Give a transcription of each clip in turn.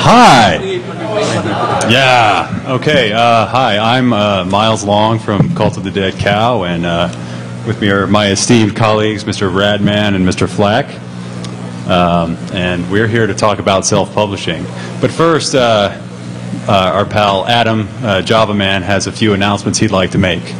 Hi. Yeah. Okay. Hi. I'm Myles Long from Cult of the Dead Cow, and with me are my esteemed colleagues, Mr. RaDMan and Mr. Flack. And we're here to talk about self-publishing. But first, our pal Adam, Java Man, has a few announcements he'd like to make.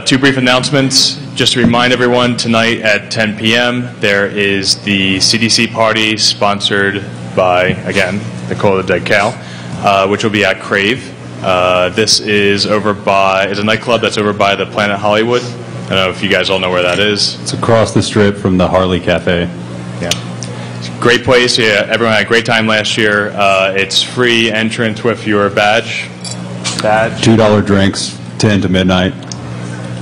Two brief announcements. Just to remind everyone, tonight at 10 p.m. there is the CDC party sponsored by, again, the Cult of the Dead Cow, which will be at Crave. This is over by, is a nightclub that's over by the Planet Hollywood. I don't know if you guys all know where that is. It's across the strip from the Harley Cafe. Yeah. It's a great place. Yeah, everyone had a great time last year. It's free entrance with your badge. $2 drinks, 10 to midnight.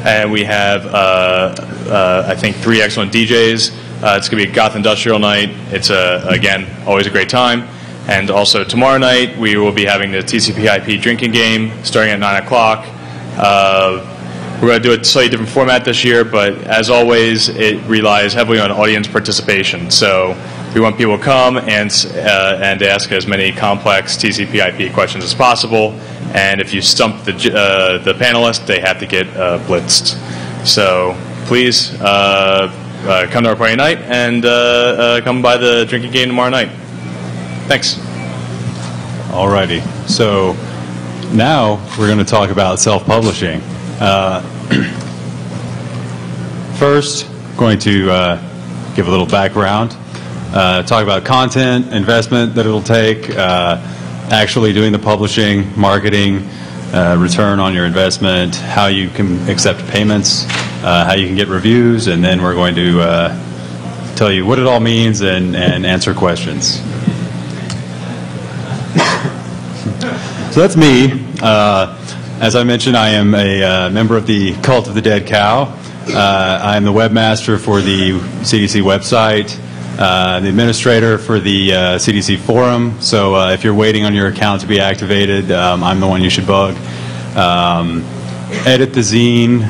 And we have, I think, 3 excellent DJs. It's going to be a goth industrial night. It's, again, always a great time. And also tomorrow night, we will be having the TCP/IP drinking game starting at 9 o'clock. We're going to do a slightly different format this year, but as always, it relies heavily on audience participation. So we want people to come and ask as many complex TCP/IP questions as possible. And if you stump the panelists, they have to get blitzed. So please come to our party night and come by the drinking game tomorrow night. Thanks. Alrighty. So now we're going to talk about self-publishing. First, going to give a little background, talk about content, investment that it'll take, actually doing the publishing, marketing, return on your investment, how you can accept payments, how you can get reviews, and then we're going to tell you what it all means and answer questions. So that's me. As I mentioned, I am a member of the Cult of the Dead Cow. I am the webmaster for the CDC website, the administrator for the CDC forum. So if you're waiting on your account to be activated, I'm the one you should bug. Edit the zine,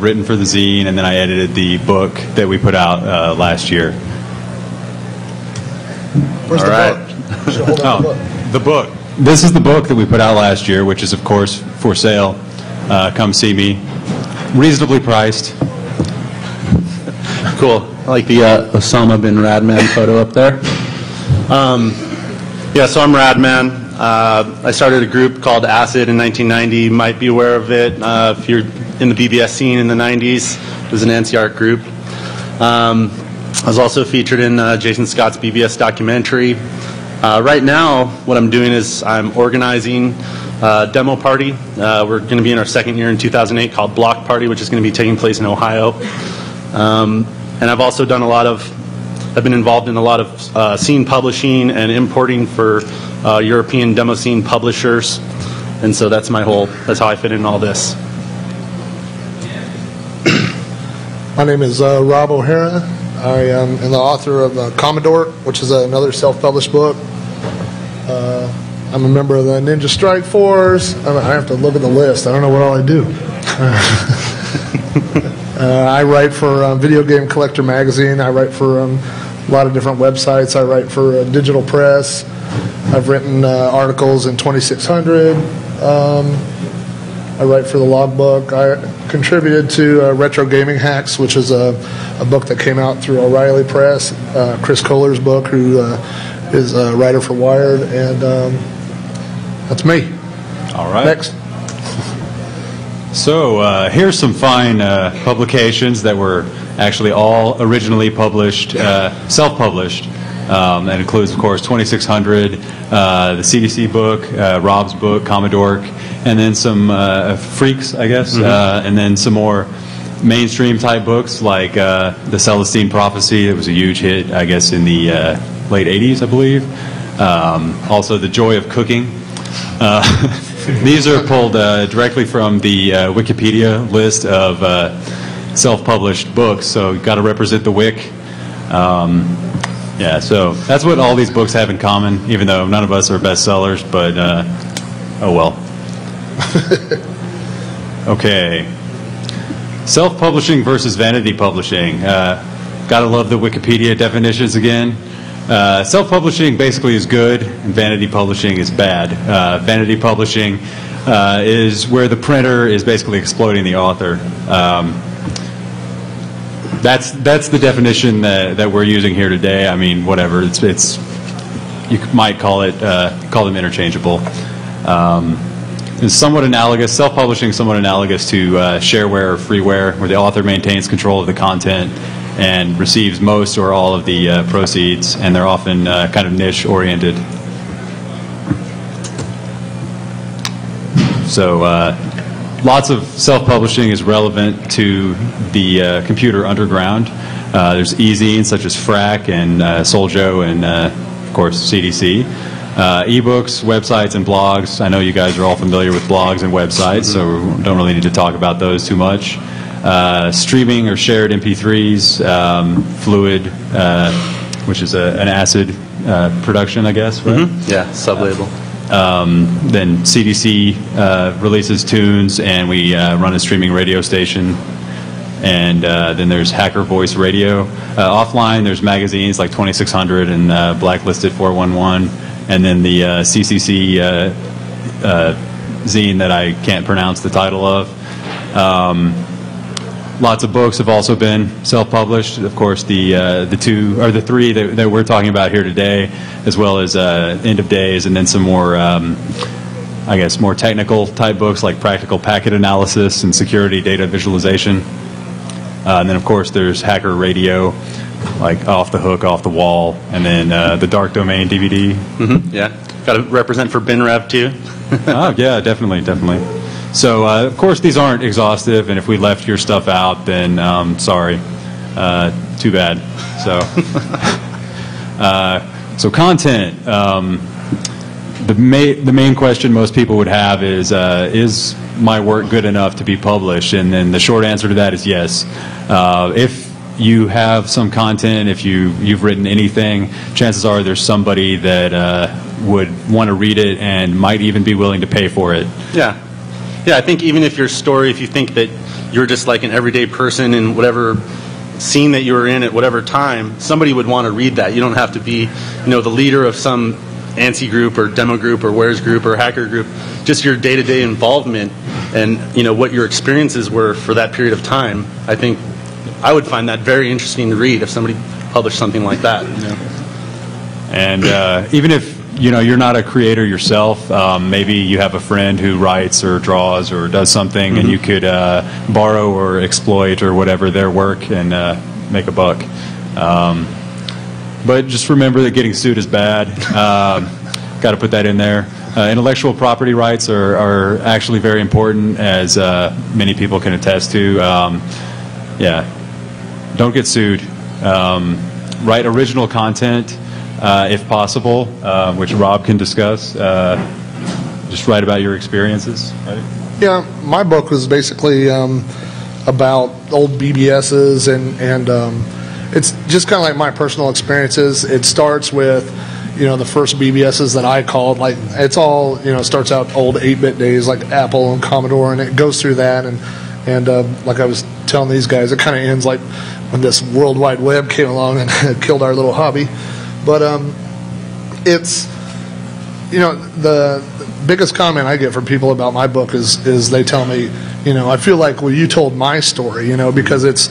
written for the zine, and then I edited the book that we put out last year. Where's the book? You should hold out the book. The book. This is the book that we put out last year, which is, of course, for sale. Come see me. Reasonably priced. Cool. I like the Osama bin RaDMan photo up there. Yeah, so I'm RaDMan. I started a group called Acid in 1990. You might be aware of it if you're in the BBS scene in the 90s. It was an NCR group. I was also featured in Jason Scott's BBS documentary. Right now, what I'm doing is I'm organizing a demo party. We're going to be in our second year in 2008 called Block Party, which is going to be taking place in Ohio. And I've also done I've been involved in a lot of scene publishing and importing for European demo scene publishers. And so that's how I fit in all this. My name is Rob O'Hara. I am the author of Commodore, which is another self-published book. I'm a member of the Ninja Strike Force. I have to look at the list. I don't know what all I do. I write for Video Game Collector Magazine. I write for a lot of different websites. I write for Digital Press. I've written articles in 2600. I write for the Logbook. I contributed to Retro Gaming Hacks, which is a book that came out through O'Reilly Press, Chris Kohler's book, who is a writer for Wired, and that's me. All right. Next. So here's some fine publications that were actually all originally published, self-published. That includes, of course, 2600, the CDC book, Rob's book, Commodore, and then some freaks, I guess, and then some more mainstream type books like the Celestine Prophecy. It was a huge hit, I guess, in the late 80s, I believe. Also, The Joy of Cooking. These are pulled directly from the Wikipedia list of self-published books, so you've got to represent the WIC. Yeah, so that's what all these books have in common, even though none of us are bestsellers, but Oh well. Okay. Self-publishing versus vanity publishing. Gotta love the Wikipedia definitions again. Self-publishing basically is good, and vanity publishing is bad. Vanity publishing is where the printer is basically exploiting the author. That's the definition that we're using here today. I mean, whatever. It's you might call them interchangeable. It's somewhat analogous. Self-publishing is somewhat analogous to shareware or freeware, where the author maintains control of the content and receives most or all of the proceeds, and they're often kind of niche-oriented. So lots of self-publishing is relevant to the computer underground. There's e-zines such as Flack and Soljo and, of course, CDC. Ebooks, websites, and blogs. I know you guys are all familiar with blogs and websites, so we don't really need to talk about those too much. Streaming or shared MP3s, Fluid, which is an ACID production, I guess, right? Yeah, sublabel. Then CDC releases tunes, and we run a streaming radio station. And then there's Hacker Voice Radio. Offline, there's magazines like 2600 and Blacklisted 411. And then the CCC zine that I can't pronounce the title of. Lots of books have also been self-published. Of course, the three that we're talking about here today, as well as End of Dayz, and then some more, I guess, more technical type books like Practical Packet Analysis and Security Data Visualization. And then, of course, there's Hacker Radio, like Off the Hook, Off the Wall, and then the Dark Domain DVD. Yeah, got to represent for BinRev too. Oh, yeah, definitely. So, of course, these aren't exhaustive, and if we left your stuff out, then sorry, too bad. So, so content. The main question most people would have is my work good enough to be published? And then the short answer to that is yes. If you have some content, if you've written anything, chances are there's somebody that would want to read it and might even be willing to pay for it. Yeah, I think even if your story, if you think that you're just like an everyday person in whatever scene that you were in at whatever time, somebody would want to read that. You don't have to be, the leader of some ANSI group or demo group or Where's group or hacker group. Just your day-to-day involvement and what your experiences were for that period of time. I think I would find that very interesting to read if somebody published something like that. And even if you're not a creator yourself, maybe you have a friend who writes or draws or does something, and you could borrow or exploit or whatever their work and make a buck. But just remember that getting sued is bad. Got to put that in there. Intellectual property rights are actually very important, as many people can attest to. Yeah, don't get sued. Write original content if possible, which Rob can discuss. Just write about your experiences. Right? Yeah, my book was basically about old BBSs and it's just kind of like my personal experiences. It starts with, the first BBSs that I called. Like, it's all, starts out old 8-bit days like Apple and Commodore, and it goes through that. And like I was telling these guys, it kind of ends like when this World Wide Web came along and killed our little hobby. But it's, the biggest comment I get from people about my book is they tell me, I feel like, well, you told my story, because it's,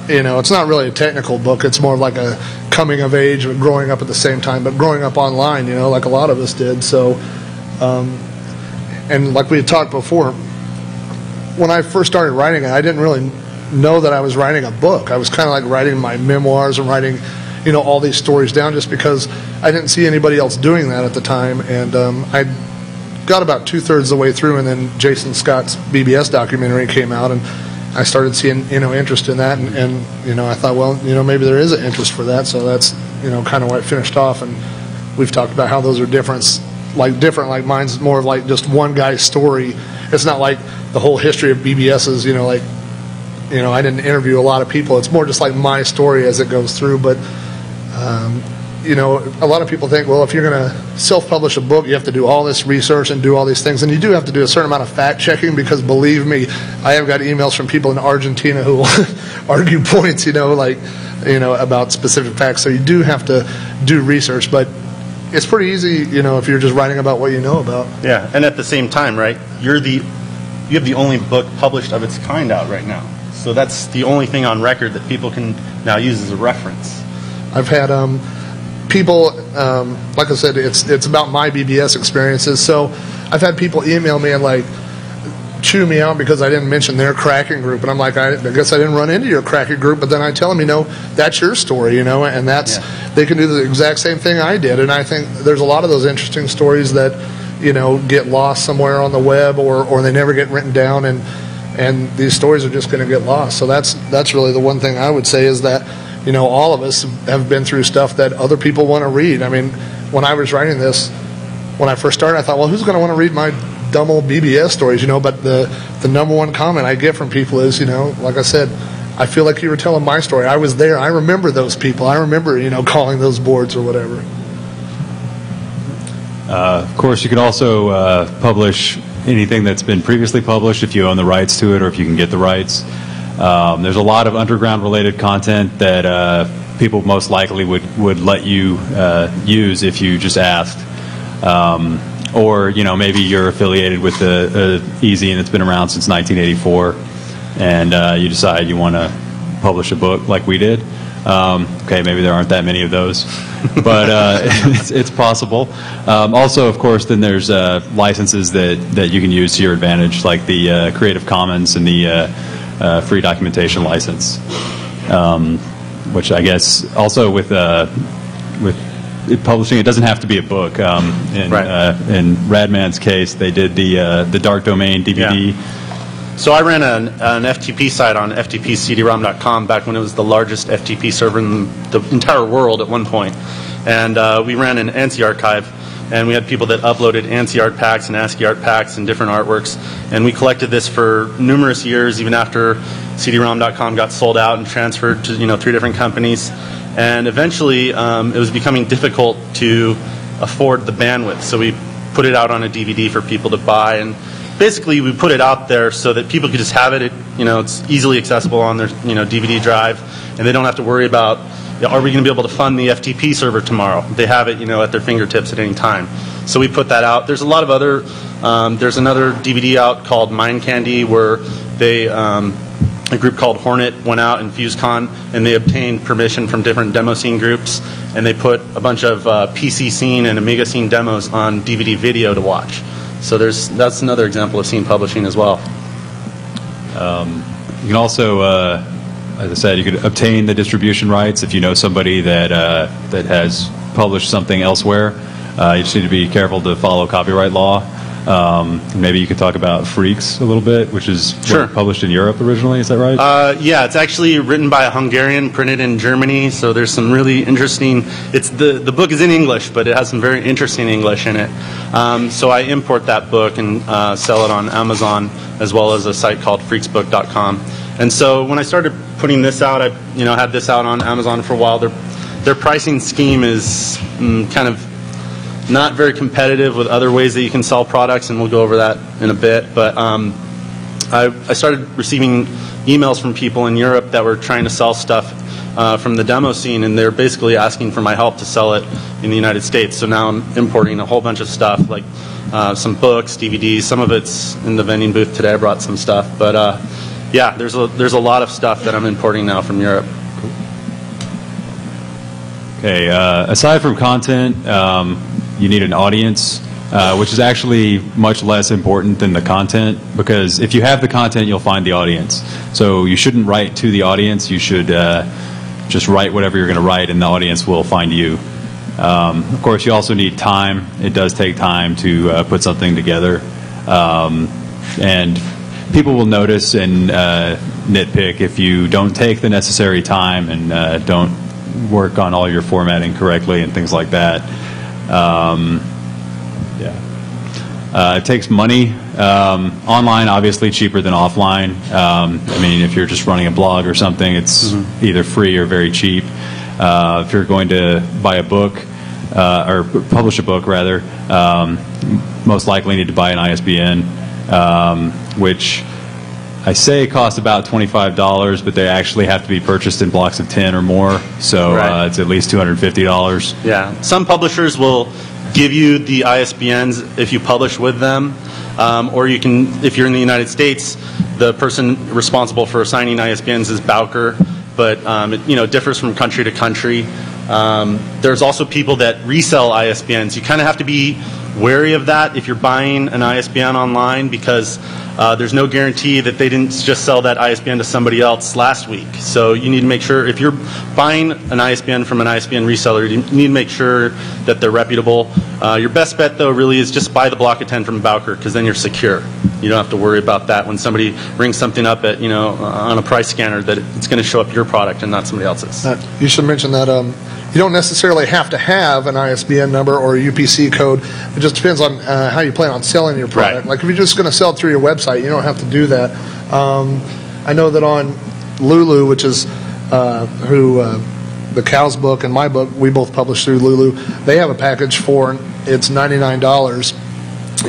it's not really a technical book. It's more like a coming of age or growing up at the same time, but growing up online, like a lot of us did. So, and like we had talked before, when I first started writing it, I didn't really know that I was writing a book. I was kind of like writing my memoirs and writing, all these stories down just because I didn't see anybody else doing that at the time. And I got about 2/3 of the way through, and then Jason Scott's BBS documentary came out, and I started seeing, interest in that, and I thought, well, maybe there is an interest for that, so that's, kind of why it finished off. And we've talked about how those are different, like mine's more of like just one guy's story. It's not like the whole history of BBSs, I didn't interview a lot of people. It's more just like my story as it goes through, but you know, a lot of people think, well, if you're going to self-publish a book, you have to do all this research and do all these things. And you do have to do a certain amount of fact-checking, because believe me, I have got emails from people in Argentina who will argue points, you know, like, you know, about specific facts. So you do have to do research, but it's pretty easy, you know, if you're just writing about what you know about. Yeah, and at the same time, right, you have the only book published of its kind out right now. So that's the only thing on record that people can now use as a reference. I've had people, like I said, it's about my BBS experiences. So I've had people email me and like chew me out because I didn't mention their cracking group, and I'm like, I guess I didn't run into your cracking group. But then I tell them, you know, that's your story, you know, and that's they can do the exact same thing I did. And I think there's a lot of those interesting stories that, you know, get lost somewhere on the web, or they never get written down, and these stories are just going to get lost. So that's really the one thing I would say, is that, you know, all of us have been through stuff that other people want to read. I mean, when I was writing this, when I first started, I thought, well, who's going to want to read my dumb old BBS stories, you know? But the number one comment I get from people is, you know, like I said, I feel like you were telling my story. I was there. I remember those people. I remember, you know, calling those boards or whatever. Of course, you can also publish anything that's been previously published if you own the rights to it, or if you can get the rights. There's a lot of underground-related content that people most likely would let you use if you just asked. Or, you know, maybe you're affiliated with the e-zine that's been around since 1984, and you decide you want to publish a book like we did. Okay, maybe there aren't that many of those, but it's possible. Also, of course, then there's licenses that you can use to your advantage, like the Creative Commons and the free documentation license, which I guess also with publishing, it doesn't have to be a book. In RaDMan's case, they did the Dark Domain DVD. Yeah. So I ran an FTP site on ftpcdrom.com back when it was the largest FTP server in the entire world at one point. And we ran an ANSI archive, and we had people that uploaded ANSI art packs and ASCII art packs and different artworks. And we collected this for numerous years, even after cdrom.com got sold out and transferred to, you know, 3 different companies. And eventually it was becoming difficult to afford the bandwidth. So we put it out on a DVD for people to buy, and basically we put it out there so that people could just have it, you know, it's easily accessible on their, you know, DVD drive, and they don't have to worry about, you know, are we going to be able to fund the FTP server tomorrow? They have it, you know, at their fingertips at any time. So we put that out. There's a lot of other, there's another DVD out called Mind Candy, where they, a group called Hornet went out and FuseCon, and they obtained permission from different demo scene groups, and they put a bunch of PC scene and Amiga scene demos on DVD video to watch. So that's another example of scene publishing as well. You can also, as I said, you could obtain the distribution rights if you know somebody that has published something elsewhere. You just need to be careful to follow copyright law. Maybe you could talk about Freaks a little bit, which is published in Europe originally. Is that right? Yeah, it's actually written by a Hungarian, printed in Germany. So there's some really interesting. It's the book is in English, but it has some very interesting English in it. So I import that book and sell it on Amazon, as well as a site called freaksbook.com. And so when I started putting this out, I had this out on Amazon for a while. Their pricing scheme is kind of not very competitive with other ways that you can sell products, and we'll go over that in a bit. But I started receiving emails from people in Europe that were trying to sell stuff from the demo scene, and they're basically asking for my help to sell it in the United States. So now I'm importing a whole bunch of stuff, like some books, DVDs. Some of it's in the vending booth today. I brought some stuff, but yeah, there's a lot of stuff that I'm importing now from Europe. Okay, aside from content, you need an audience, which is actually much less important than the content, because if you have the content, you'll find the audience. So you shouldn't write to the audience. You should just write whatever you're going to write, and the audience will find you. Of course, you also need time. It does take time to put something together. And people will notice and nitpick if you don't take the necessary time and don't work on all your formatting correctly and things like that. It takes money. Online, obviously, cheaper than offline. I mean, if you're just running a blog or something, it's either free or very cheap. If you're going to buy a book, or publish a book rather, most likely need to buy an ISBN, which I say costs about $25, but they actually have to be purchased in blocks of 10 or more, so Right. it's at least $250. Yeah, some publishers will give you the ISBNs if you publish with them, or you can, if you're in the United States, the person responsible for assigning ISBNs is Bowker, but it differs from country to country. There's also people that resell ISBNs. You kind of have to be wary of that if you're buying an ISBN online, because there's no guarantee that they didn't just sell that ISBN to somebody else last week. So you need to make sure, if you're buying an ISBN from an ISBN reseller, you need to make sure that they're reputable. Your best bet, though, really is just buy the block of 10 from Bowker, because then you're secure. You don't have to worry about that when somebody rings something up at, on a price scanner, that it's going to show up your product and not somebody else's. You should mention that you don't necessarily have to have an ISBN number or a UPC code. It just depends on how you plan on selling your product. Right. Like if you're just going to sell it through your website, you don't have to do that. I know that on Lulu, which is the Cow's book and my book, we both publish through Lulu, they have a package for, it's $99.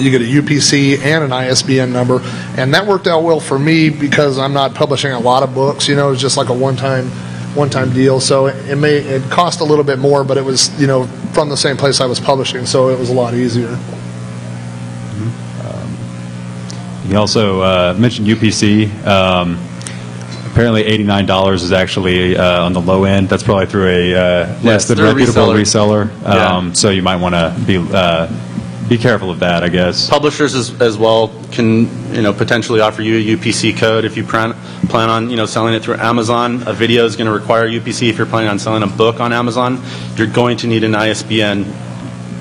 You get a UPC and an ISBN number, and that worked out well for me because I'm not publishing a lot of books. It's just like a one-time deal. So it cost a little bit more, but it was from the same place I was publishing, so it was a lot easier. You also mentioned UPC. Apparently $89 is actually on the low end. That's probably through a less than through a reputable reseller. reseller. So you might want to be careful of that, I guess. Publishers as well can potentially offer you a UPC code if you plan on selling it through Amazon. A video is going to require UPC. If you're planning on selling a book on Amazon, you're going to need an ISBN,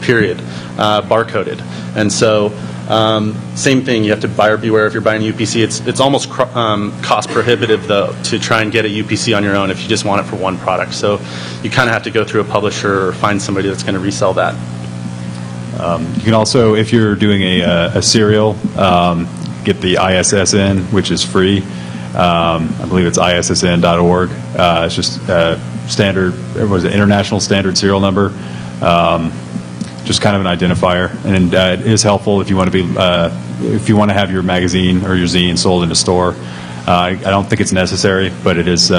period, barcoded. And so same thing, you have to buyer beware if you're buying UPC. It's almost cost prohibitive, though, to try and get a UPC on your own if you just want it for one product. So you kind of have to go through a publisher or find somebody that's going to resell that. You can also, if you're doing a serial, get the ISSN, which is free. I believe it's ISSN.org. It's just standard, international standard serial number. Just kind of an identifier, and it is helpful if you want to have your magazine or your zine sold in a store. I don't think it's necessary, but it is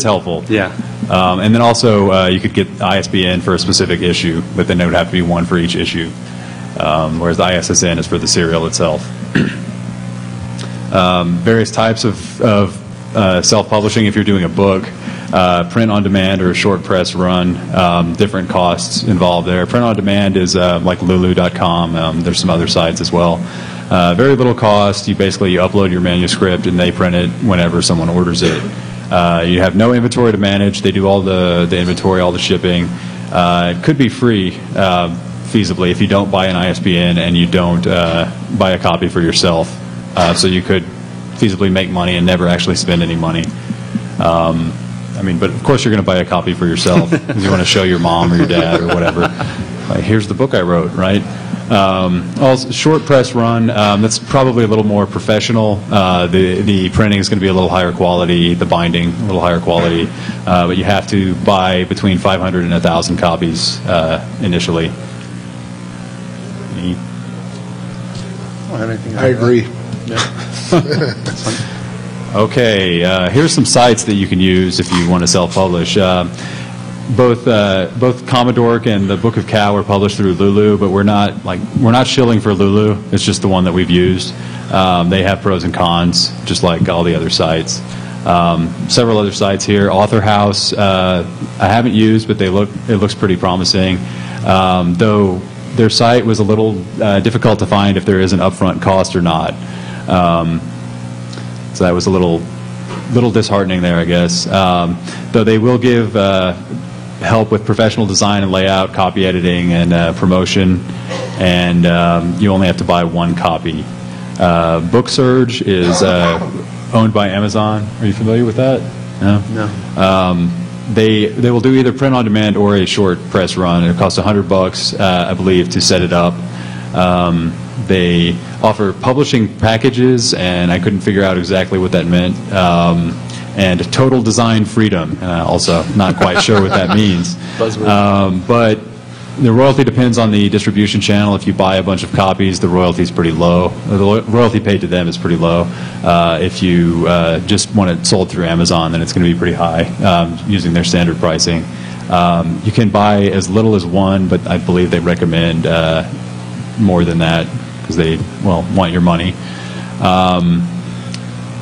helpful. Yeah. And then also you could get ISBN for a specific issue, but then there would have to be one for each issue, whereas the ISSN is for the serial itself. Various types of self-publishing. If you're doing a book, print on demand or a short press run, different costs involved there. Print on demand is like lulu.com. There's some other sites as well. Very little cost. You upload your manuscript and they print it whenever someone orders it. You have no inventory to manage. They do all the inventory, all the shipping. It could be free, feasibly, if you don't buy an ISBN and you don't buy a copy for yourself. So you could feasibly make money and never actually spend any money. But of course you're going to buy a copy for yourself because you want to show your mom or your dad or whatever. Like, here's the book I wrote, right? Also, short press run, that's probably a little more professional. The printing is going to be a little higher quality, the binding a little higher quality, but you have to buy between 500 and 1,000 copies initially. I agree. Okay, here's some sites that you can use if you want to self-publish. Both Commodore and the Book of Cow are published through Lulu, but we're not shilling for Lulu. It's just the one that we've used. They have pros and cons, just like all the other sites. Several other sites here. Author House, I haven't used, but it looks pretty promising. Though their site was a little difficult to find if there is an upfront cost or not. So that was a little disheartening there, I guess. Though they will give help with professional design and layout, copy editing, and promotion, and you only have to buy one copy. Book Surge is owned by Amazon. Are you familiar with that? No? No. They will do either print on demand or a short press run. It costs $100, I believe, to set it up. They offer publishing packages, and I couldn't figure out exactly what that meant. and total design freedom. Also, not quite sure what that means. But the royalty depends on the distribution channel. If you buy a bunch of copies, the royalty is pretty low. The royalty paid to them is pretty low. If you just want it sold through Amazon, then it's going to be pretty high using their standard pricing. You can buy as little as one, but I believe they recommend more than that because they, well, want your money.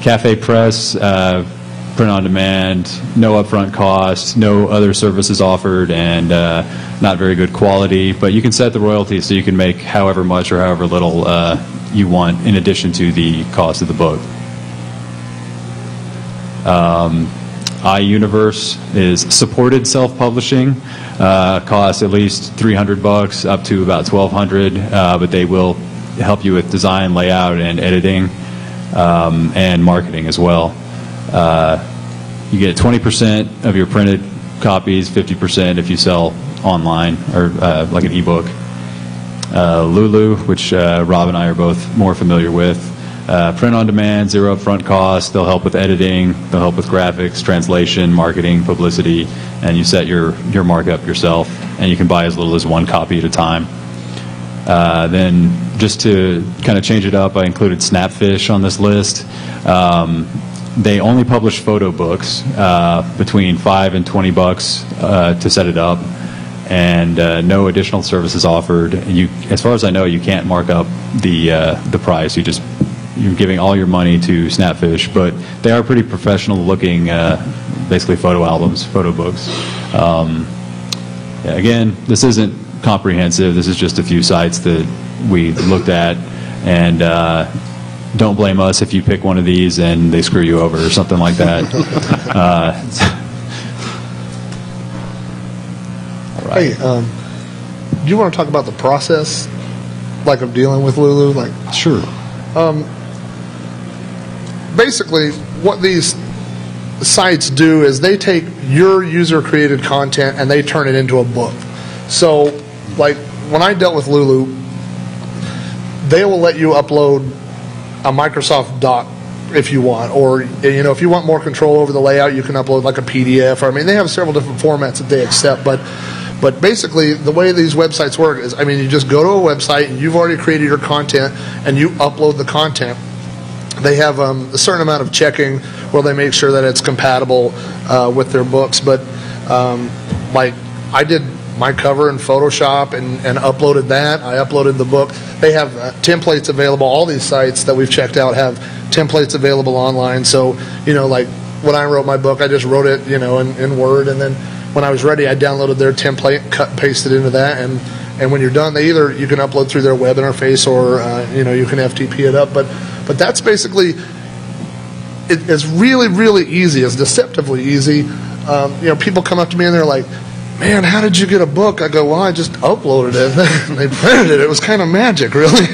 Cafe Press, print on demand, no upfront cost, no other services offered, and not very good quality. But you can set the royalty so you can make however much or however little you want in addition to the cost of the book. iUniverse is supported self-publishing. Costs at least $300 up to about $1,200, but they will help you with design, layout, and editing, and marketing as well. You get 20% of your printed copies, 50% if you sell online or like an ebook. Lulu, which Rob and I are both more familiar with. Print on demand, zero upfront cost. They'll help with editing. They'll help with graphics, translation, marketing, publicity, and you set your markup yourself. And you can buy as little as one copy at a time. Then just to kind of change it up, I included Snapfish on this list. They only publish photo books between $5 and $20 to set it up, and no additional services offered. You, as far as I know, you can't mark up the price. You're giving all your money to Snapfish, but they are pretty professional looking, basically photo albums, photo books. Yeah, again, this isn't comprehensive. This is just a few sites that we looked at, and don't blame us if you pick one of these and they screw you over or something like that. All right. Hey, do you want to talk about the process, like of dealing with Lulu? Like, sure. Basically, what these sites do is they take your user-created content and they turn it into a book. So, like, when I dealt with Lulu, they will let you upload a Microsoft doc if you want, or if you want more control over the layout, you can upload like a PDF. Or, I mean, they have several different formats that they accept, but basically the way these websites work is, I mean, you just go to a website and you've already created your content and you upload the content. They have a certain amount of checking where they make sure that it's compatible with their books, but like I did my cover in Photoshop and uploaded that. I uploaded the book. They have templates available. All these sites that we've checked out have templates available online. So, like when I wrote my book, I just wrote it, in Word, and then when I was ready, I downloaded their template, pasted into that, and when you're done, you can upload through their web interface, or you can FTP it up. But that's basically it's really, really easy. It's deceptively easy. People come up to me and they're like, "Man, how did you get a book?" I go, "Well, I just uploaded it and they printed it. It was kind of magic, really."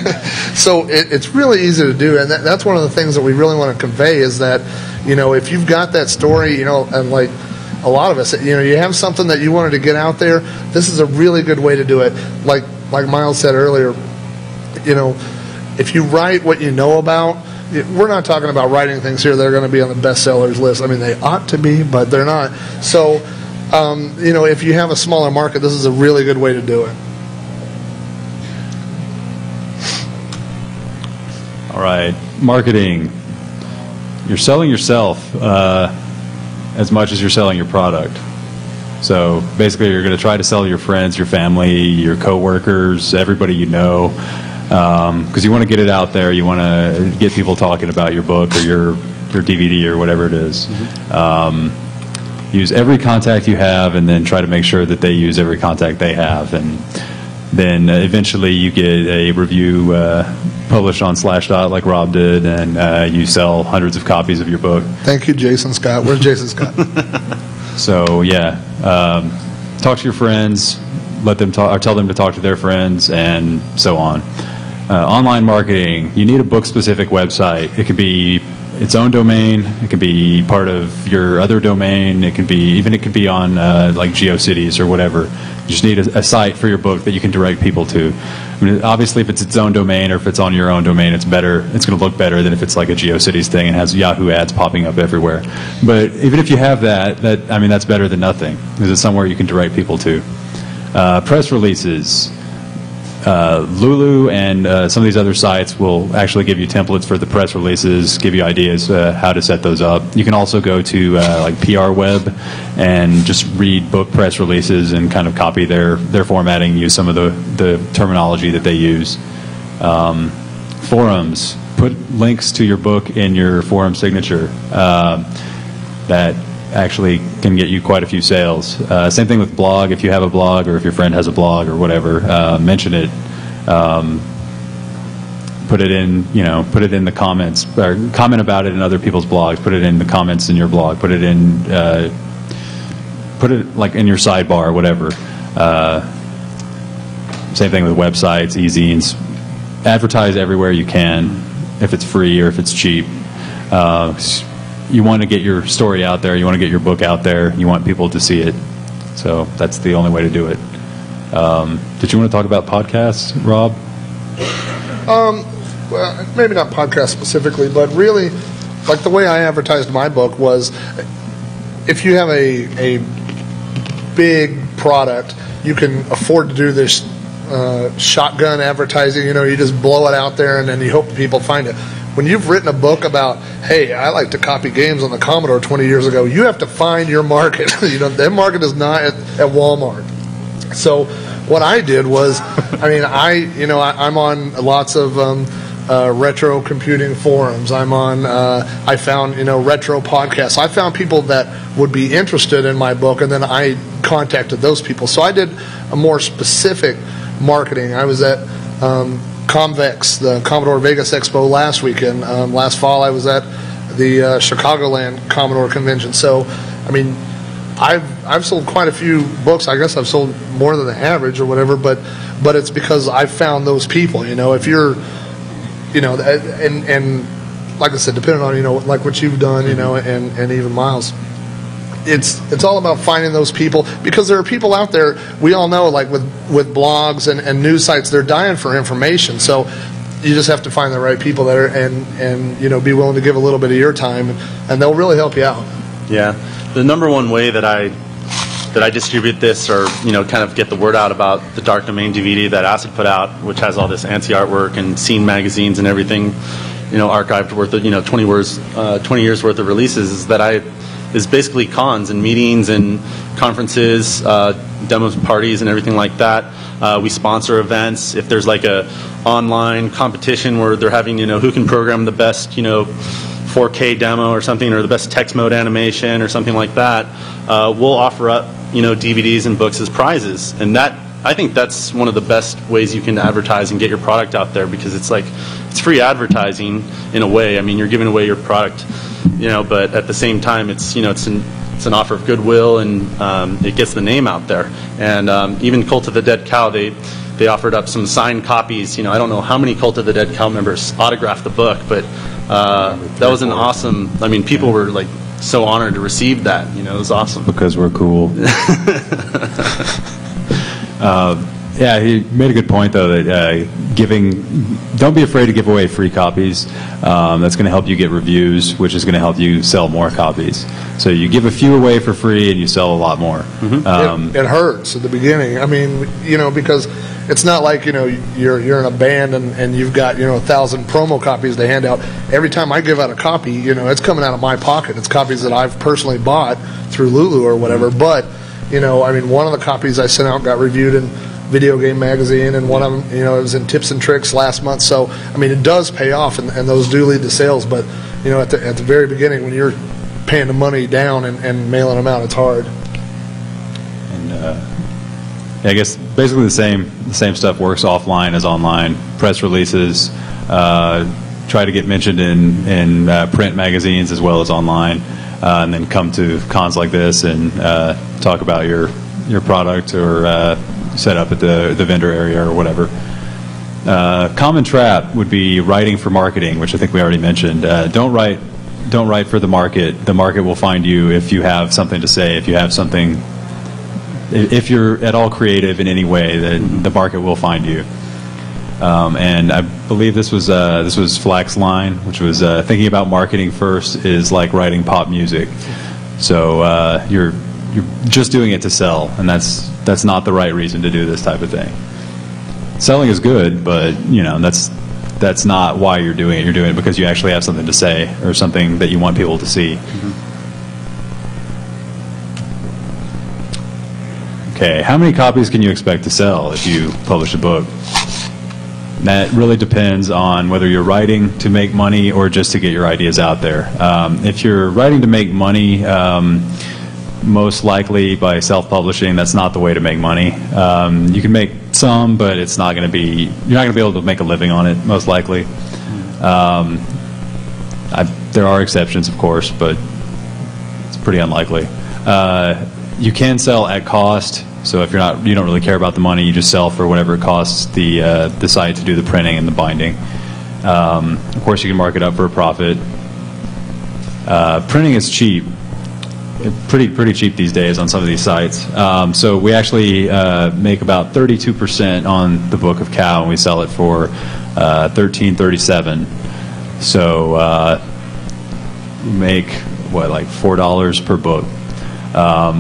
So it's really easy to do, and that's one of the things that we really want to convey is that, if you've got that story, and like a lot of us, you have something that you wanted to get out there, this is a really good way to do it. Like Myles said earlier, if you write what you know about, we're not talking about writing things here that are going to be on the bestsellers list. I mean, they ought to be, but they're not. So, if you have a smaller market, this is a really good way to do it. All right, marketing. You're selling yourself as much as you're selling your product. So basically, you're going to try to sell your friends, your family, your coworkers, everybody you know, because you want to get it out there. You want to get people talking about your book or your DVD or whatever it is. Use every contact you have, and then try to make sure that they use every contact they have, and then eventually you get a review published on Slashdot like Rob did, and you sell hundreds of copies of your book. Thank you, Jason Scott. Where's Jason Scott? So yeah, talk to your friends, let them talk, or tell them to talk to their friends, and so on. Online marketing, you need a book-specific website. It could be its own domain. It could be part of your other domain. It could be on like GeoCities or whatever. You just need a site for your book that you can direct people to. I mean, obviously, if it's its own domain or if it's on your own domain, it's better. It's going to look better than if it's like a GeoCities thing and has Yahoo ads popping up everywhere. But even if you have that, I mean, that's better than nothing because it's somewhere you can direct people to. Press releases. Lulu and some of these other sites will actually give you templates for the press releases, give you ideas how to set those up. You can also go to like PR Web and just read book press releases and kind of copy their formatting, use some of the terminology that they use. Forums. Put links to your book in your forum signature. That actually can get you quite a few sales. Same thing with blog. If you have a blog or if your friend has a blog or whatever, mention it. Put it in the comments or comment about it in other people's blogs. Put it in the comments in your blog. Put it like in your sidebar or whatever. Same thing with websites, e-zines. Advertise everywhere you can, if it's free or if it's cheap. You want to get your story out there. You want to get your book out there. You want people to see it. So that's the only way to do it. Did you want to talk about podcasts, Rob? Well, maybe not podcasts specifically, but really, like the way I advertised my book was, if you have a big product, you can afford to do this shotgun advertising. You know, you just blow it out there and then you hope people find it. When you've written a book about, hey, I like to copy games on the Commodore 20 years ago, you have to find your market. You know, that market is not at Walmart. So what I did was, I'm on lots of retro computing forums. I'm on, I found, retro podcasts. I found people that would be interested in my book, and then I contacted those people. So I did a more specific marketing. I was at Convex, the Commodore Vegas Expo last weekend. Last fall I was at the Chicagoland Commodore Convention. So, I mean, I've sold quite a few books. I guess I've sold more than the average or whatever, but it's because I found those people. You know, if you're, and like I said, depending on, like what you've done, and even Myles, it's all about finding those people, because there are people out there, we all know, like with blogs and news sites, they're dying for information. So you just have to find the right people there and be willing to give a little bit of your time, and they'll really help you out. Yeah. The number one way that I distribute this, or kind of get the word out about the Dark Domain DVD that Acid put out, which has all this ANSI artwork and scene magazines and everything, archived worth of 20 years worth of releases, is basically cons and meetings and conferences, demo parties and everything like that. We sponsor events. If there's like a online competition where they're having who can program the best 4K demo or something, or the best text mode animation or something like that, we'll offer up DVDs and books as prizes. And I think that's one of the best ways you can advertise and get your product out there, because it's free advertising in a way. I mean, you're giving away your product, but at the same time, it's an offer of goodwill, and it gets the name out there. And even Cult of the Dead Cow, they offered up some signed copies. I don't know how many Cult of the Dead Cow members autographed the book, but that was an awesome. I mean, people were like so honored to receive that. It was awesome. Because we're cool. Yeah, he made a good point, though, that don't be afraid to give away free copies. That's going to help you get reviews, which is going to help you sell more copies. So you give a few away for free and you sell a lot more. Mm-hmm. It hurts at the beginning. I mean, because it's not like, you're in a band and you've got, 1,000 promo copies to hand out. Every time I give out a copy, it's coming out of my pocket. It's copies that I've personally bought through Lulu or whatever. But, one of the copies I sent out got reviewed in Video Game Magazine, and one of them, it was in Tips and Tricks last month. So, I mean, it does pay off, and those do lead to sales. But, at the very beginning, when you're paying the money down and mailing them out, it's hard. And I guess basically the same stuff works offline as online. Press releases, try to get mentioned in print magazines as well as online, and then come to cons like this and talk about your product, or set up at the vendor area or whatever. Common trap would be writing for marketing, which I think we already mentioned. Don't write for the market. The market will find you if you have something to say, if you have something if you're at all creative in any way, then the market will find you. And I believe this was Flack's line, which was thinking about marketing first is like writing pop music. So you're just doing it to sell, and that's not the right reason to do this type of thing. Selling is good, but that's not why you're doing it. You're doing it because you actually have something to say or something that you want people to see. Okay, how many copies can you expect to sell if you publish a book? That really depends on whether you're writing to make money or just to get your ideas out there. If you're writing to make money, most likely by self-publishing, that's not the way to make money. You can make some, but it's not going to be, you're not going to be able to make a living on it, most likely. There are exceptions, of course, but it's pretty unlikely. You can sell at cost. So if you don't really care about the money, you just sell for whatever it costs the site to do the printing and the binding. Of course, you can mark it up for a profit. Printing is cheap, pretty cheap these days on some of these sites. So we actually make about 32% on the Book of Cow, and we sell it for $13.37. So we make like $4 per book.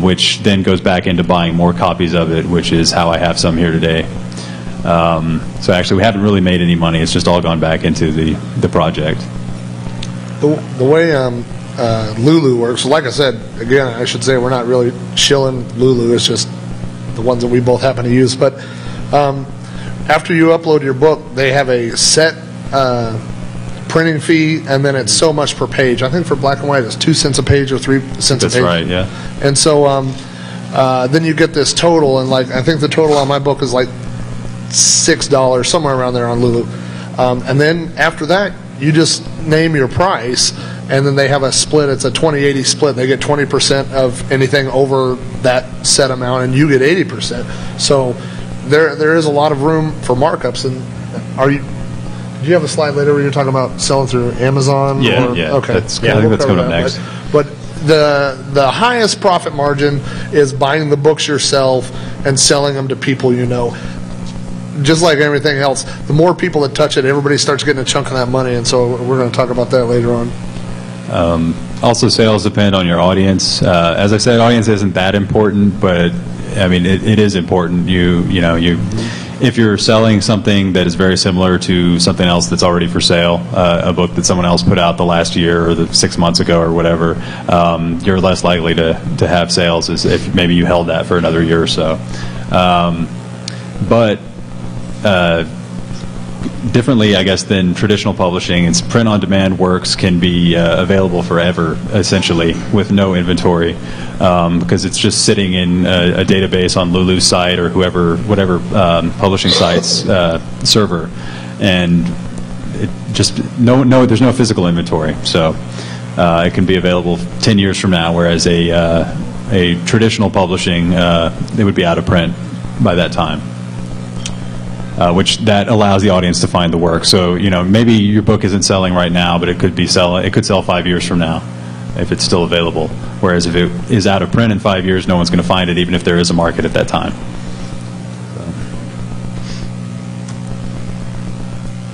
Which then goes back into buying more copies of it, which is how I have some here today. So actually, we haven't really made any money. It's just all gone back into the project. The way Lulu works, like I said, again, I should say we're not really shilling Lulu. It's just the ones that we both happen to use. But after you upload your book, they have a set printing fee, and then it's so much per page. I think for black and white it's 2 cents a page or 3 cents a page. That's right, yeah. And so then you get this total, and like I think the total on my book is like $6, somewhere around there on Lulu. And then after that, you just name your price, and then they have a split. It's a 20-80 split. They get 20% of anything over that set amount, and you get 80%. So there is a lot of room for markups. And do you have a slide later where you're talking about selling through Amazon? Yeah, or, yeah. Okay. I think that's coming up next. But the highest profit margin is buying the books yourself and selling them to people you know. Just like everything else, the more people that touch it, everybody starts getting a chunk of that money, and so we're going to talk about that later on. Also, sales depend on your audience. As I said, audience isn't that important, but I mean, it is important. If you're selling something that is very similar to something else that's already for sale, a book that someone else put out the last year or 6 months ago or whatever, you're less likely to have sales as if maybe you held that for another year or so. But differently, I guess, than traditional publishing, its print-on-demand works can be available forever, essentially, with no inventory, because it's just sitting in a database on Lulu's site or whatever publishing site's server, and it just there's no physical inventory, so it can be available 10 years from now, whereas a traditional publishing, it would be out of print by that time. Which that allows the audience to find the work. So maybe your book isn't selling right now, but it could sell 5 years from now if it's still available. Whereas if it is out of print in 5 years, no one's going to find it, even if there is a market at that time.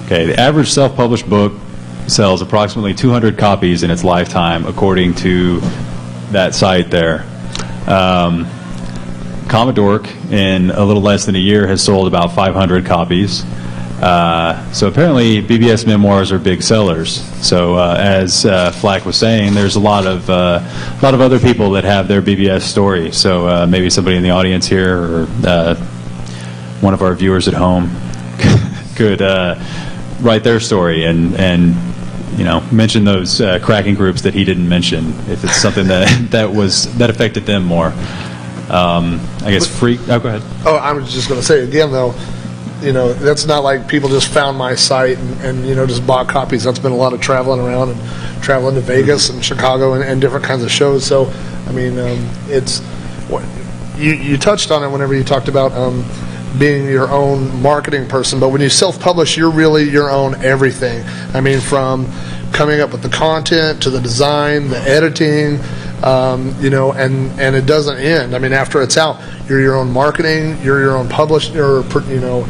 Okay, the average self-published book sells approximately 200 copies in its lifetime, according to that site there. Commodore, in a little less than a year, has sold about 500 copies. So apparently BBS memoirs are big sellers. So as Flack was saying, there's a lot of other people that have their BBS story. So maybe somebody in the audience here or one of our viewers at home could write their story and mention those cracking groups that he didn't mention if it's something that affected them more. I guess free. Oh, go ahead. Oh, I was just going to say again, though, that's not like people just found my site and just bought copies. That's been a lot of traveling around and traveling to Vegas and Chicago and different kinds of shows. So, I mean, it's you touched on it whenever you talked about being your own marketing person. But when you self-publish, you're really your own everything. I mean, from coming up with the content to the design, the editing, You know, and it doesn't end. I mean, after it's out, you're your own marketing, you're your own publisher, you know,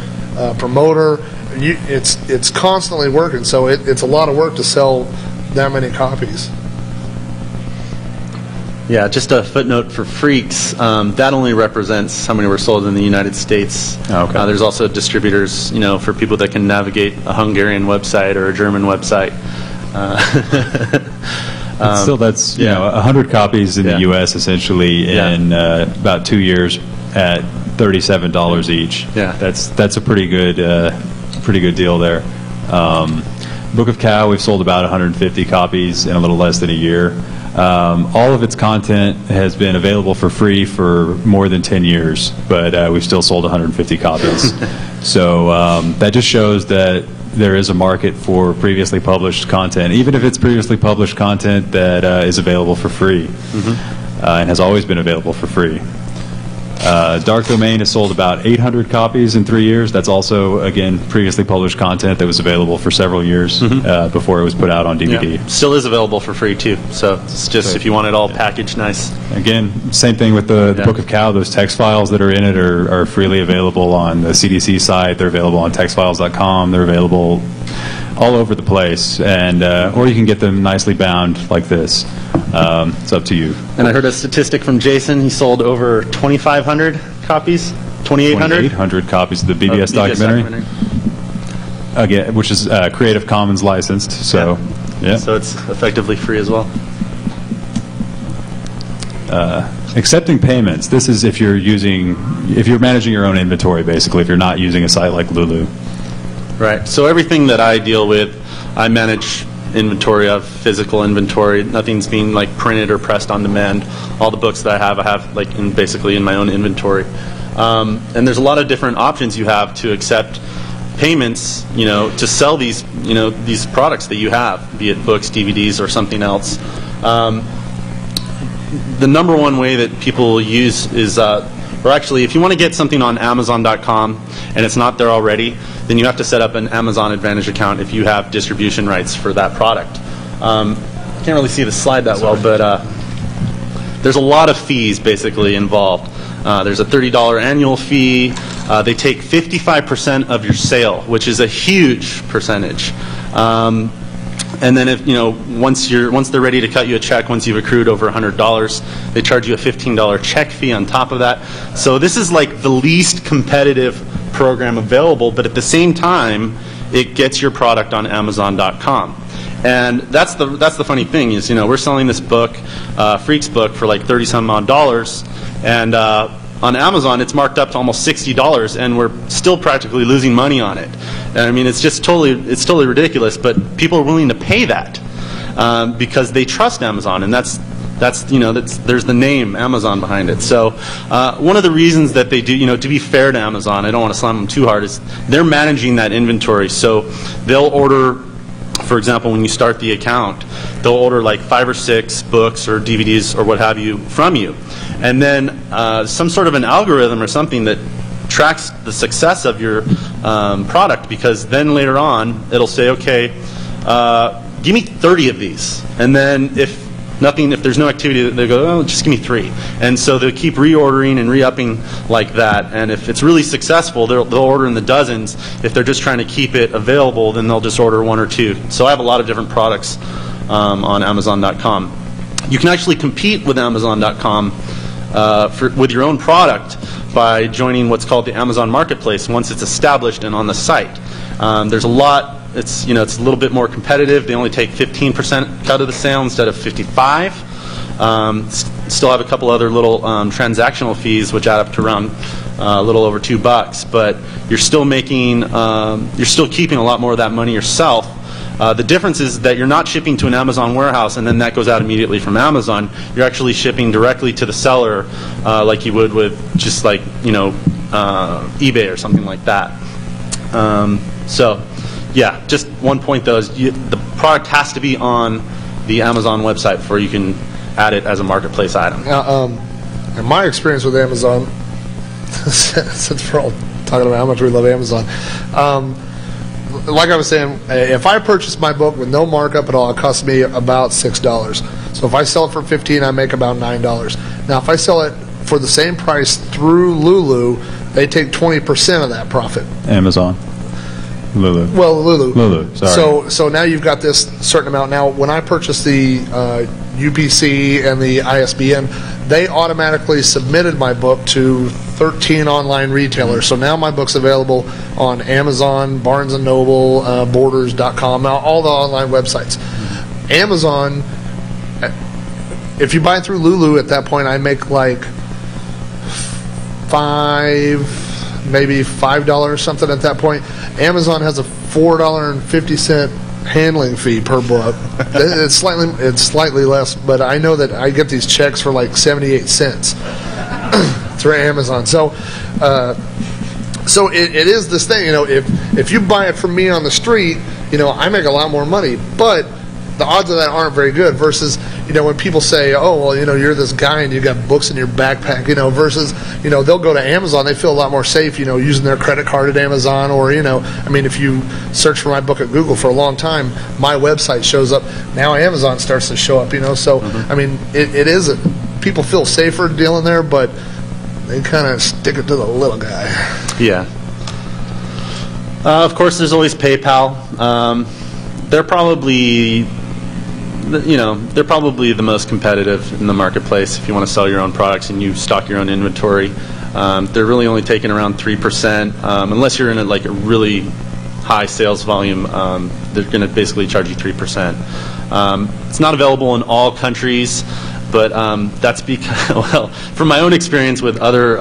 promoter. It's constantly working, so it's a lot of work to sell that many copies. Yeah, just a footnote for Freaks, that only represents how many were sold in the United States. Oh, okay. There's also distributors, you know, for people that can navigate a Hungarian website or a German website. Still, that's you know 100 copies in the U.S. essentially in about 2 years at $37 each. Yeah, that's a pretty good deal there. Book of Cow, we've sold about 150 copies in a little less than a year. All of its content has been available for free for more than 10 years, but we've still sold 150 copies. So that just shows that there is a market for previously published content, even if it's previously published content that is available for free, and has always been available for free. Dark Domain has sold about 800 copies in 3 years. That's also, again, previously published content that was available for several years before it was put out on DVD. Yeah. Still is available for free, too. So it's just if you want it all packaged nice. Again, same thing with the Book of Cow. Those text files that are in it are freely available on the CDC site. They're available on textfiles.com. They're available all over the place, and or you can get them nicely bound like this. It's up to you. And I heard a statistic from Jason. He sold over 2,500 copies, 2,800? 2,800 copies of the BBS documentary. Again, which is Creative Commons licensed, so yeah. So it's effectively free as well. Accepting payments. This is if you're managing your own inventory, basically, if you're not using a site like Lulu. Right. So everything that I deal with, I manage inventory of, physical inventory. Nothing's being like printed or pressed on demand. All the books that I have like basically in my own inventory. And there's a lot of different options you have to accept payments, you know, to sell these, you know, these products that you have, be it books, DVDs, or something else. The number one way that people use is, or actually, if you want to get something on Amazon.com and it's not there already, then you have to set up an Amazon Advantage account if you have distribution rights for that product. Can't really see the slide that well, but there's a lot of fees basically involved. There's a $30 annual fee. They take 55% of your sale, which is a huge percentage. And then if, you know, once they're ready to cut you a check, once you've accrued over $100, they charge you a $15 check fee on top of that. So this is like the least competitive program available, but at the same time, it gets your product on Amazon.com. And that's the funny thing is, you know, we're selling this book, Freaks book, for like $30-some odd, and on Amazon it's marked up to almost $60, and we're still practically losing money on it. And I mean, it's totally ridiculous, but people are willing to pay that because they trust Amazon, and that's there's the name Amazon behind it. So one of the reasons that they do, you know, to be fair to Amazon, I don't want to slam them too hard, is they're managing that inventory. So they'll order, for example, when you start the account, they'll order like 5 or 6 books or DVDs or what have you from you. And then some sort of an algorithm or something that tracks the success of your product, because then later on it'll say, okay, give me 30 of these. And then if there's no activity, they go, oh, just give me 3. And so they'll keep reordering and re-upping like that. And if it's really successful, they'll order in the dozens. If they're just trying to keep it available, then they'll just order 1 or 2. So I have a lot of different products on Amazon.com. You can actually compete with Amazon.com with your own product by joining what's called the Amazon Marketplace once it's established and on the site. There's a lot. It's a little bit more competitive. They only take 15% cut of the sale instead of 55. Still have a couple other little transactional fees, which add up to around a little over $2. But you're still keeping a lot more of that money yourself. The difference is that you're not shipping to an Amazon warehouse and then that goes out immediately from Amazon. You're actually shipping directly to the seller, like you would with just like eBay or something like that. So. Yeah, just one point though is the product has to be on the Amazon website before you can add it as a marketplace item. In my experience with Amazon, since we're all talking about how much we love Amazon, like I was saying, if I purchase my book with no markup at all, it costs me about $6. So if I sell it for $15, I make about $9. Now, if I sell it for the same price through Lulu, they take 20% of that profit. Amazon. Lulu. Well, Lulu. Lulu, sorry. So now you've got this certain amount. Now, when I purchased the UPC and the ISBN, they automatically submitted my book to 13 online retailers. So now my book's available on Amazon, Barnes & Noble, Borders.com, now all the online websites. Amazon, if you buy through Lulu at that point, I make like maybe $5 something at that point. Amazon has a $4.50 handling fee per book. It's slightly less, but I know that I get these checks for like 78 cents through Amazon. So it is this thing, you know, if you buy it from me on the street, you know, I make a lot more money, but the odds of that aren't very good versus, you know, when people say, oh, well, you know, you're this guy and you got books in your backpack, you know, versus, you know, they'll go to Amazon, they feel a lot more safe, you know, using their credit card at Amazon, or, you know, I mean, if you search for my book at Google for a long time, my website shows up. Now Amazon starts to show up, you know, so, I mean, it is, people feel safer dealing there, but they kind of stick it to the little guy. Yeah. Of course, there's always PayPal. They're probably, you know, they're probably the most competitive in the marketplace if you want to sell your own products and you stock your own inventory. They're really only taking around 3%. Unless you're in a really high sales volume, they're going to basically charge you 3%. It's not available in all countries, but that's because, well, from my own experience with other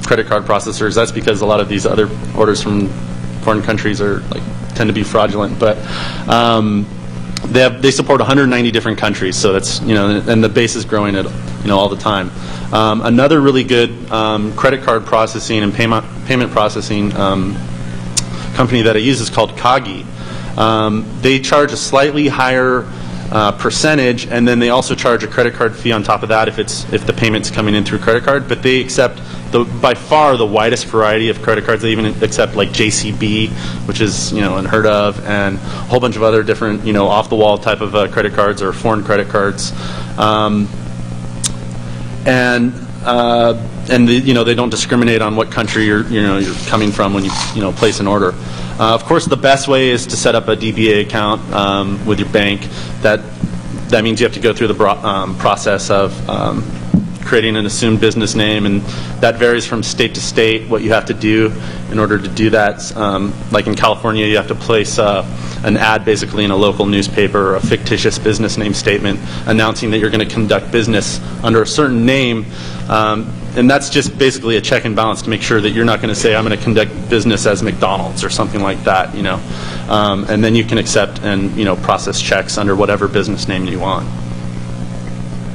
credit card processors, that's because a lot of these other orders from foreign countries are tend to be fraudulent. But they support 190 different countries, so that's, you know, and the base is growing at, you know, all the time. Another really good credit card processing and payment processing company that I use is called Kagi. They charge a slightly higher percentage, and then they also charge a credit card fee on top of that if the payment's coming in through credit card. But they accept by far the widest variety of credit cards. They even accept like JCB, which is, you know, unheard of, and a whole bunch of other different, you know, off the wall type of credit cards or foreign credit cards. You know, they don't discriminate on what country you're coming from when you place an order. Of course, the best way is to set up a DBA account with your bank. That means you have to go through the process of creating an assumed business name, and that varies from state to state what you have to do in order to do that. Like in California, you have to place an ad basically in a local newspaper, or a fictitious business name statement announcing that you're going to conduct business under a certain name. And that's just basically a check and balance to make sure that you're not going to say, I'm going to conduct business as McDonald's or something like that, you know. And then you can accept and, you know, process checks under whatever business name you want.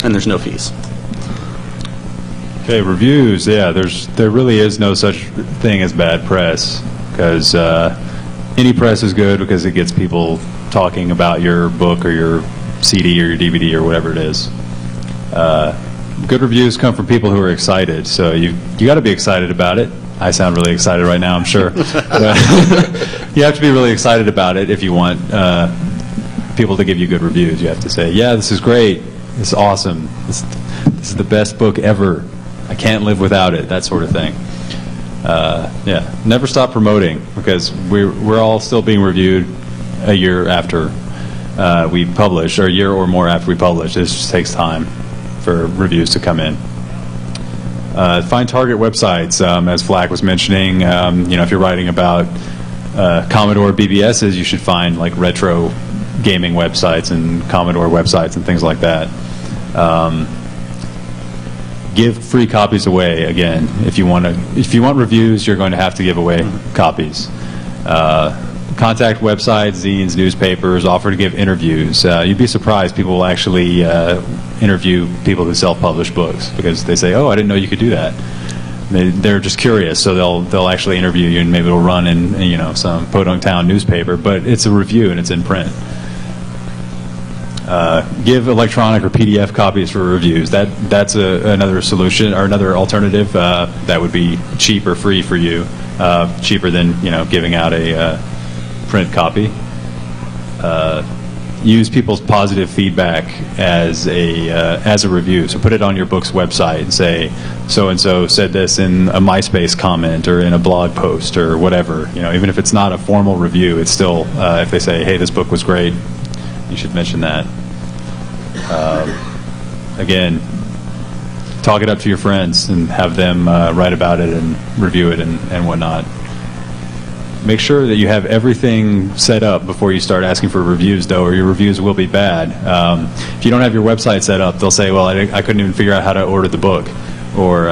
And there's no fees. Okay, reviews. Yeah, there really is no such thing as bad press, because any press is good because it gets people talking about your book or your CD or your DVD or whatever it is. Good reviews come from people who are excited, so you got to be excited about it. I sound really excited right now, I'm sure. But you have to be really excited about it if you want people to give you good reviews. You have to say, yeah, this is great, this is awesome, this is the best book ever, I can't live without it, that sort of thing. Yeah, never stop promoting, because we're all still being reviewed a year after we publish, or a year or more after we publish. It just takes time for reviews to come in. Find target websites, as Flack was mentioning. You know, if you're writing about Commodore BBSs, you should find like retro gaming websites and Commodore websites and things like that. Give free copies away. Again, if you want reviews, you're going to have to give away copies. Contact websites, zines, newspapers, offer to give interviews. You'd be surprised, people will actually interview people who self-publish books, because they say, oh, I didn't know you could do that. They're just curious, so they'll actually interview you, and maybe it'll run in, you know, some Podunk Town newspaper, but it's a review and it's in print. Give electronic or PDF copies for reviews. That's another solution, or another alternative that would be cheap or free for you, cheaper than, you know, giving out a print copy. use people's positive feedback as a review. So put it on your book's website and say, so-and-so said this in a MySpace comment or in a blog post or whatever. You know, even if it's not a formal review, it's still, if they say, hey, this book was great, you should mention that. Again, talk it up to your friends and have them write about it and review it and whatnot. Make sure that you have everything set up before you start asking for reviews, though, or your reviews will be bad. If you don't have your website set up, they'll say, well, I couldn't even figure out how to order the book. Or,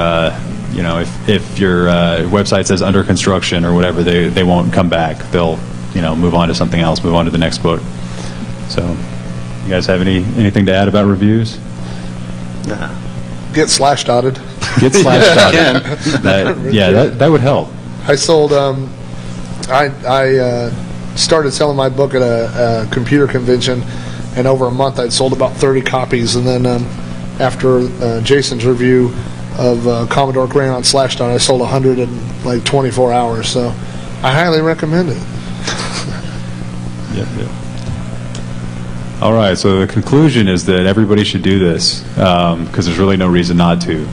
you know, if your website says under construction or whatever, they won't come back. They'll, you know, move on to something else, move on to the next book. So, you guys have anything to add about reviews? Nah. Get slash dotted. Get slash dotted. That would help. I sold... I started selling my book at a computer convention, and over a month I'd sold about 30 copies. And then after Jason's review of Commodore Crayon Slashdot, I sold 100 in like 24 hours. So I highly recommend it. Yeah. All right. So the conclusion is that everybody should do this because there's really no reason not to.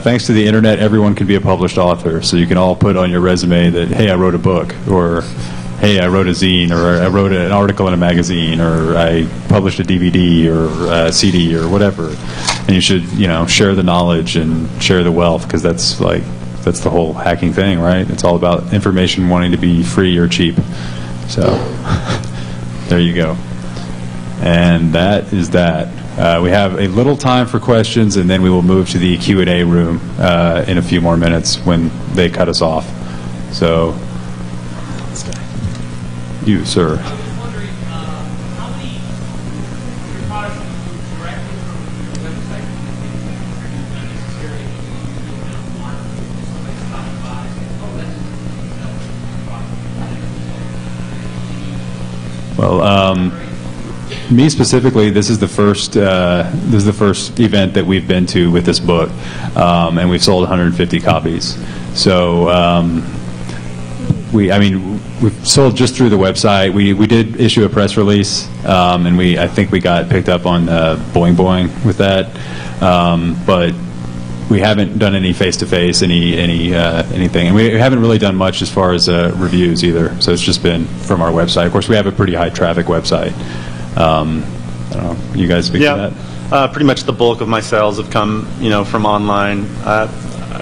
Thanks to the internet, everyone can be a published author, so you can all put on your resume that, hey, I wrote a book, or hey, I wrote a zine, or I wrote an article in a magazine, or I published a DVD or a CD or whatever. And you should, you know, share the knowledge and share the wealth, because that's the whole hacking thing, right? It's all about information wanting to be free or cheap. So there you go. And that is that. We have a little time for questions, and then we will move to the Q&A room in a few more minutes when they cut us off. So, you, sir. I was wondering, how many of your products you directly from your website not necessarily you want somebody stopping by and saying, oh, that's Well, me specifically, this is the first event that we've been to with this book, and we've sold 150 copies. So we've sold just through the website. We did issue a press release, and I think we got picked up on Boing Boing with that, but we haven't done any face-to-face, anything, and we haven't really done much as far as reviews either. So it's just been from our website. Of course, we have a pretty high traffic website. I don't know. You guys speak to that? Pretty much the bulk of my sales have come, you know, from online. I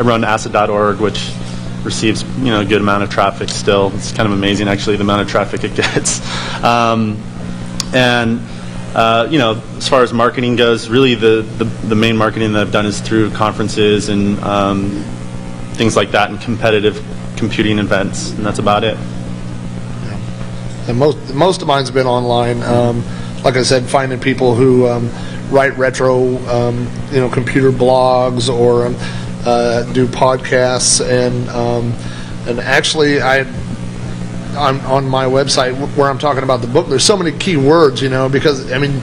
run acid.org, which receives, you know, a good amount of traffic still. It's kind of amazing, actually, the amount of traffic it gets. You know, as far as marketing goes, really the main marketing that I've done is through conferences and things like that, and competitive computing events, and that's about it. And most of mine's been online. Like I said, finding people who write retro, you know, computer blogs or do podcasts, and actually I'm on my website where I'm talking about the book. There's so many key words, you know, because I mean,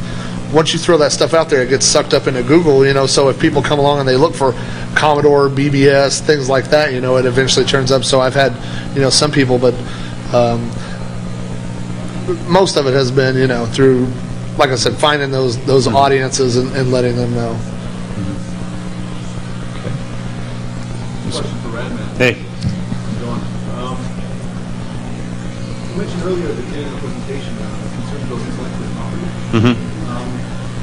once you throw that stuff out there, it gets sucked up into Google, you know. So if people come along and they look for Commodore, BBS, things like that, you know, it eventually turns up. So I've had, you know, some people, but most of it has been, you know, through, like I said, finding those audiences and letting them know. Question for RaDMan. Hey. You mentioned earlier at the beginning of the presentation concerns about intellectual property.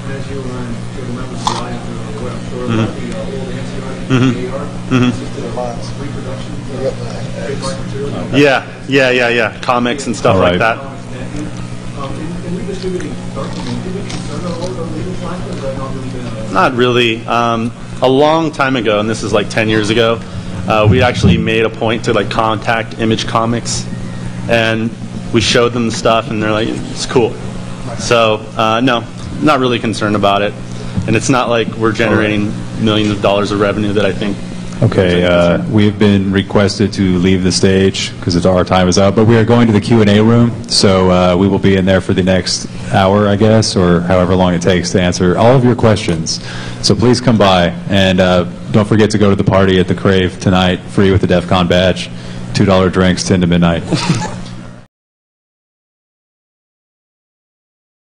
As you remember the audience are aware, I'm sure, about the old NCR, AR, consisted of reproduction of trademark material. Yeah. Comics and stuff like that. In redistributing documents, did we concern about all the legal side, or has that not really been Not really. A long time ago, and this is like 10 years ago, we actually made a point to like contact Image Comics, and we showed them the stuff, and they're like, it's cool. So no, not really concerned about it, and it's not like we're generating millions of dollars of revenue that I think. Okay, we have been requested to leave the stage because our time is up, but we are going to the Q&A room, so we will be in there for the next hour, I guess, or however long it takes to answer all of your questions. So please come by, and don't forget to go to the party at the Crave tonight, free with the DEFCON badge, $2 drinks, 10 to midnight.